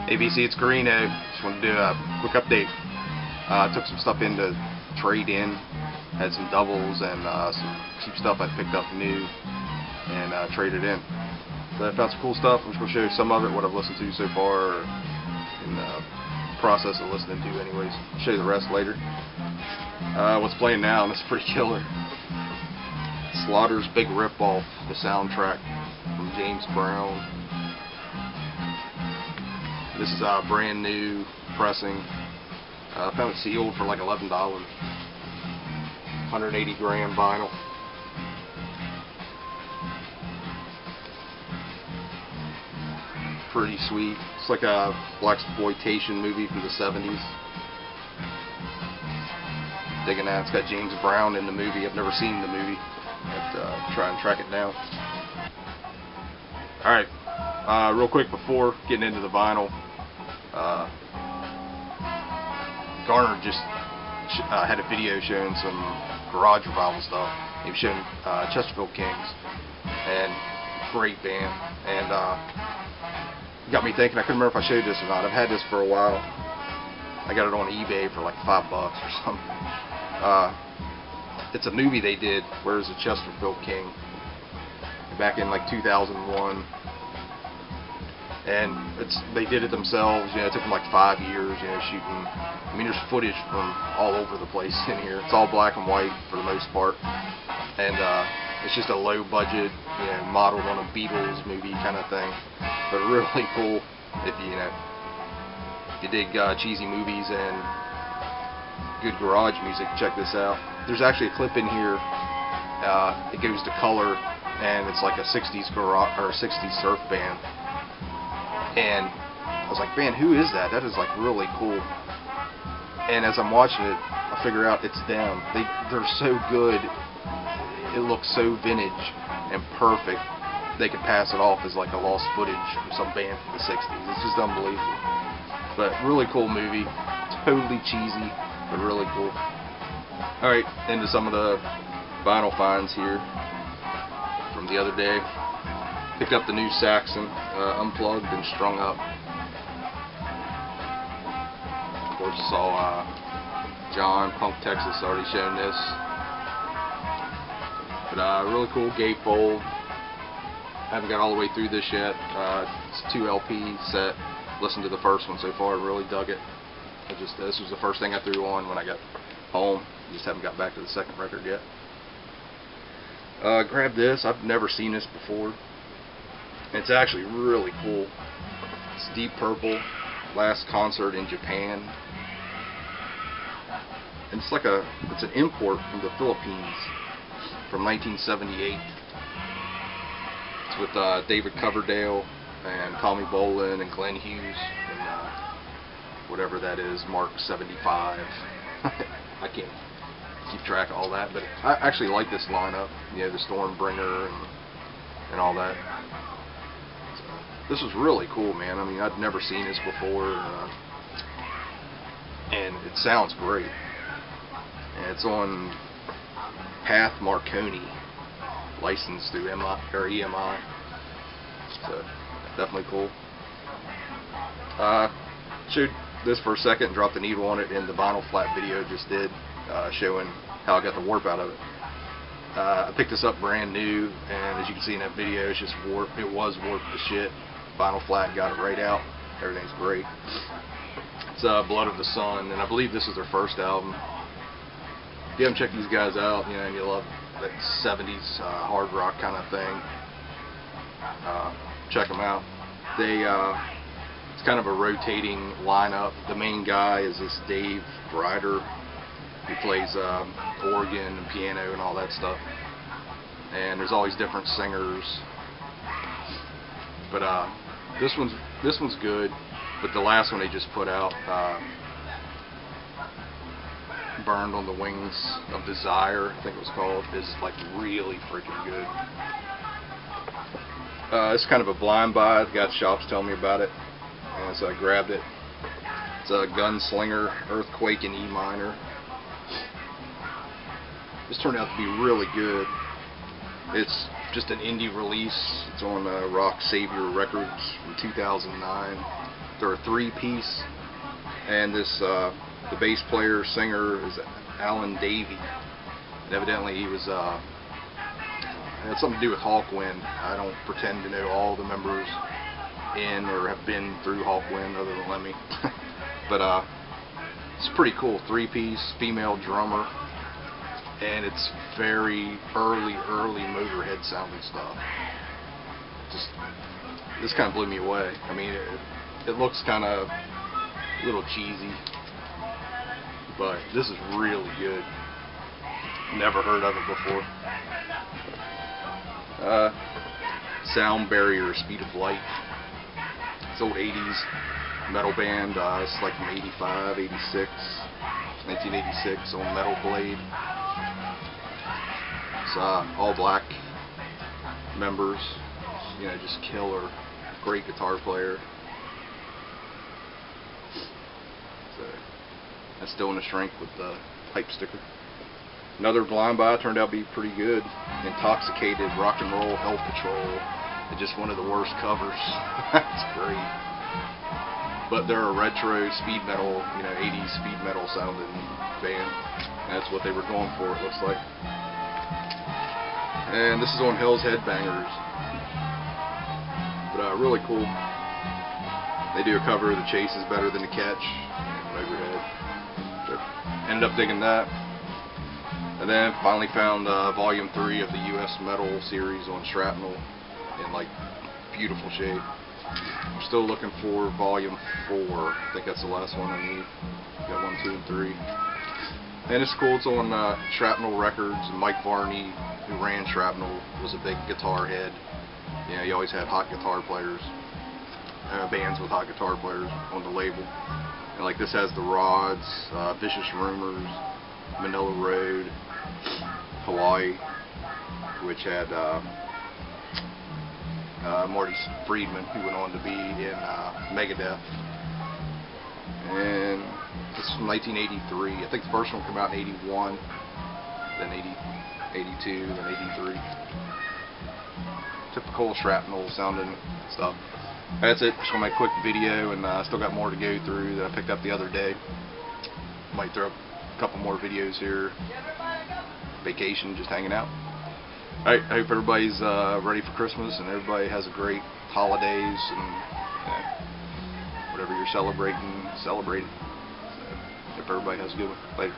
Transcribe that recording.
ABC, it's Greeno. Just wanted to do a quick update. Took some stuff in to trade in. Had some doubles and some cheap stuff I picked up new and traded in. So I found some cool stuff. I'm just going to show you some of it, what I've listened to so far, or in the process of listening to anyways. I'll show you the rest later. What's playing now, and it's pretty killer. Slaughter's Big Ripoff, the soundtrack from James Brown. This is a brand new pressing. I found it sealed for like $11. 180 gram vinyl. Pretty sweet. It's like a blaxploitation movie from the 70s. Digging that. It's got James Brown in the movie. I've never seen the movie. I have to try and track it down. Alright, real quick before getting into the vinyl, Garner just had a video showing some garage revival stuff. He was showing Chesterfield Kings, and great band, and got me thinking. I couldn't remember if I showed this or not. I've had this for a while. I got it on eBay for like $5 or something. It's a movie they did, Where's the Chesterfield King, back in like 2001, and they did it themselves. You know, it took them like 5 years, you know, shooting. I mean, there's footage from all over the place in here. It's all black and white for the most part, and it's just a low budget, you know, modeled on a Beatles movie kind of thing, but really cool if you know if you dig cheesy movies and good garage music. Check this out. There's actually a clip in here. It goes to color, and it's like a 60s garage or a 60s surf band. And I was like, man, who is that? That is like really cool. And as I'm watching it, I figure out it's them. They're so good. It looks so vintage and perfect. They could pass it off as like a lost footage from some band from the 60s. It's just unbelievable. But really cool movie. Totally cheesy, but really cool. Alright, into some of the vinyl finds here from the other day. Picked up the new Saxon, unplugged and strung up. Of course, saw John, Punk Texas, already shown this. But really cool gatefold. Haven't got all the way through this yet. It's a 2 LP set. Listened to the first one so far, really dug it. This was the first thing I threw on when I got home. Just haven't got back to the second record yet. Grabbed this. I've never seen this before. It's actually really cool. It's Deep Purple, last concert in Japan. And it's like it's an import from the Philippines from 1978. It's with David Coverdale and Tommy Bolin and Glenn Hughes and whatever that is, Mark 75. I can't keep track of all that, but I actually like this lineup. You know, the Stormbringer and all that. So, this was really cool, man. I mean, I'd never seen this before, and it sounds great. And it's on Path Marconi, licensed through EMI. So definitely cool. Showed this for a second, dropped the needle on it in the vinyl flat video just did, showing how I got the warp out of it. I picked this up brand new, and as you can see in that video, it's just warped. It was warped to shit. Vinyl flat got it right out. Everything's great. It's Blood of the Sun, and I believe this is their first album. If you haven't checked these guys out, you know, and you love that 70s hard rock kind of thing, check them out. It's kind of a rotating lineup. The main guy is this Dave Grider, who plays organ and piano and all that stuff. And there's always different singers. But this one's good. But the last one they just put out, Burned on the Wings of Desire, I think it was called, is like really freaking good. It's kind of a blind buy. The guy at the shop's telling me about it, and so I grabbed it. It's a Gunslinger Earthquake in E minor. This turned out to be really good. It's just an indie release. It's on Rock Savior Records from 2009. They're a three-piece, and this the bass player singer is Alan Davey. And evidently he was it had something to do with Hawkwind. I don't pretend to know all the members in or have been through Hawkwind other than Lemmy. But it's pretty cool. Three-piece, female drummer, and it's very early Motorhead sounding stuff. Just this kind of blew me away. I mean, it looks kind of a little cheesy, but this is really good. Never heard of it before. Sound Barrier, Speed of Light. It's old 80s metal band. It's like from 85, 86, 1986 on Metal Blade. It's all black members. You know, just killer. Great guitar player. So that's still in the shrink with the pipe sticker. Another blind buy turned out to be pretty good. Intoxicated, Rock and Roll Hell Patrol. It's just one of the worst covers. That's great. But they're a retro speed metal, you know, 80s speed metal sounding band. That's what they were going for, it looks like. And this is on Hell's Headbangers. But really cool. They do a cover of The Chase is Better Than the Catch and Motorhead. So ended up digging that. And then finally found volume 3 of the US Metal series on Shrapnel in like beautiful shape. I'm still looking for volume 4. I think that's the last one I need. Got 1, 2, and 3. And it's cool. It's on Shrapnel Records. And Mike Varney, who ran Shrapnel, was a big guitar head. You know, he always had hot guitar players, bands with hot guitar players on the label. And like this has the Rods, Vicious Rumors, Manila Road, Hawaii, which had Marty Friedman, who went on to be in Megadeth. And this is from 1983. I think the first one came out in 81, then 82, then 83. Typical Shrapnel sounding stuff. That's it. Just want to make a quick video, and I still got more to go through that I picked up the other day. Might throw up a couple more videos here. Vacation, just hanging out. Alright, I hope everybody's ready for Christmas and everybody has a great holidays and whatever you're celebrating, celebrate it. So, hope everybody has a good one. Later.